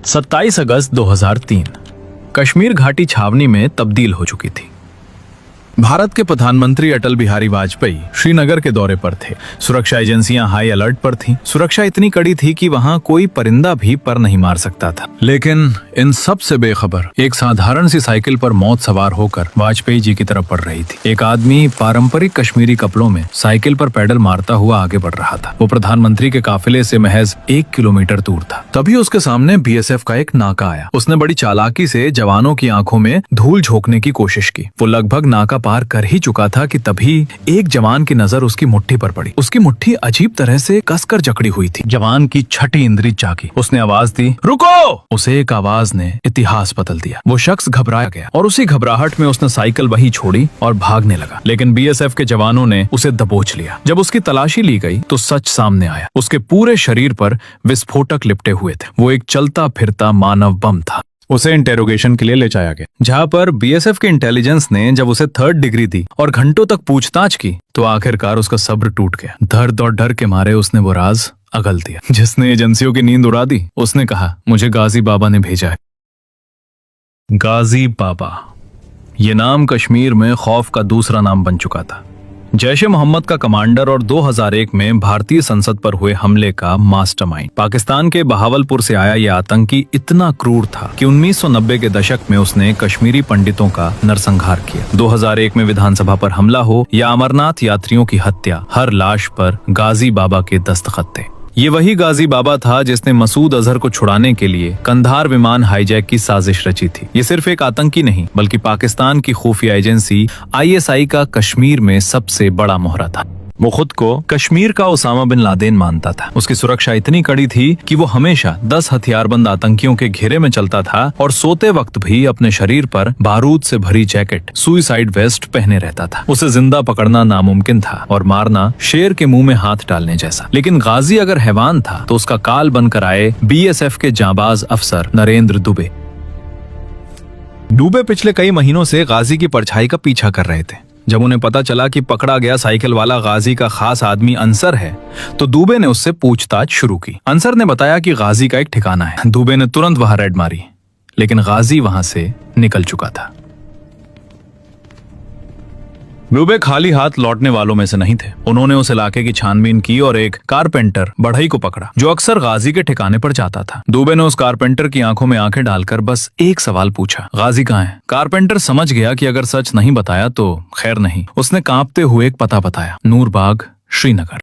27 अगस्त 2003 कश्मीर घाटी छावनी में तब्दील हो चुकी थी। भारत के प्रधानमंत्री अटल बिहारी वाजपेयी श्रीनगर के दौरे पर थे। सुरक्षा एजेंसियां हाई अलर्ट पर थीं। सुरक्षा इतनी कड़ी थी कि वहां कोई परिंदा भी पर नहीं मार सकता था। लेकिन इन सब से बेखबर एक साधारण सी साइकिल पर मौत सवार होकर वाजपेयी जी की तरफ बढ़ रही थी। एक आदमी पारंपरिक कश्मीरी कपड़ों में साइकिल पर पैडल मारता हुआ आगे बढ़ रहा था। वो प्रधानमंत्री के काफिले से महज 1 किलोमीटर दूर था। तभी उसके सामने बीएसएफ का एक नाका आया। उसने बड़ी चालाकी से जवानों की आंखों में धूल झोंकने की कोशिश की। वो लगभग नाका पार कर ही चुका था कि तभी एक जवान की नजर उसकी मुट्ठी पर पड़ी। उसकी मुट्ठी अजीब तरह से कसकर जकड़ी हुई थी। जवान की छठी इंद्री जागी। उसने आवाज दी, रुको! उसे एक आवाज ने इतिहास बदल दिया। वो शख्स घबराया गया और उसी घबराहट में उसने साइकिल वहीं छोड़ी और भागने लगा। लेकिन बीएसएफ के जवानों ने उसे दबोच लिया। जब उसकी तलाशी ली गई तो सच सामने आया। उसके पूरे शरीर पर विस्फोटक लिपटे हुए थे। वो एक चलता फिरता मानव बम था। उसे इंटेरोगेशन के लिए ले जाया गया, जहां पर बीएसएफ के इंटेलिजेंस ने जब उसे 3rd डिग्री दी और घंटों तक पूछताछ की तो आखिरकार उसका सब्र टूट गया। दर्द और डर के मारे उसने वो राज अगल दिया जिसने एजेंसियों की नींद उड़ा दी। उसने कहा, मुझे गाजी बाबा ने भेजा है। गाजी बाबा, ये नाम कश्मीर में खौफ का दूसरा नाम बन चुका था। जैश ए मोहम्मद का कमांडर और 2001 में भारतीय संसद पर हुए हमले का मास्टरमाइंड। पाकिस्तान के बहावलपुर से आया यह आतंकी इतना क्रूर था कि 1990 के दशक में उसने कश्मीरी पंडितों का नरसंहार किया। 2001 में विधानसभा पर हमला हो या अमरनाथ यात्रियों की हत्या, हर लाश पर गाजी बाबा के दस्तखत थे। ये वही गाजी बाबा था जिसने मसूद अजहर को छुड़ाने के लिए कंधार विमान हाईजैक की साजिश रची थी। ये सिर्फ एक आतंकी नहीं बल्कि पाकिस्तान की खुफिया एजेंसी आईएसआई का कश्मीर में सबसे बड़ा मोहरा था। वो खुद को कश्मीर का ओसामा बिन लादेन मानता था। उसकी सुरक्षा इतनी कड़ी थी कि वो हमेशा 10 हथियारबंद आतंकियों के घेरे में चलता था और सोते वक्त भी अपने शरीर पर बारूद से भरी जैकेट, सुइसाइड वेस्ट पहने रहता था। उसे जिंदा पकड़ना नामुमकिन था और मारना शेर के मुंह में हाथ डालने जैसा। लेकिन गाजी अगर हैवान था तो उसका काल बनकर आए बीएसएफ के जांबाज अफसर नरेंद्र दुबे। दुबे पिछले कई महीनों से गाजी की परछाई का पीछा कर रहे थे। जब उन्हें पता चला कि पकड़ा गया साइकिल वाला गाजी का खास आदमी अंसर है तो दुबे ने उससे पूछताछ शुरू की। अंसर ने बताया कि गाजी का एक ठिकाना है। दुबे ने तुरंत वहां रेड मारी, लेकिन गाजी वहां से निकल चुका था। दुबे खाली हाथ लौटने वालों में से नहीं थे। उन्होंने उस इलाके की छानबीन की और एक कारपेंटर बढ़ई को पकड़ा जो अक्सर गाजी के ठिकाने पर जाता था। दुबे ने उस कारपेंटर की आंखों में आंखें डालकर बस एक सवाल पूछा, गाजी कहाँ है? कारपेंटर समझ गया कि अगर सच नहीं बताया तो खैर नहीं। उसने कांपते हुए एक पता बताया, नूरबाग, श्रीनगर।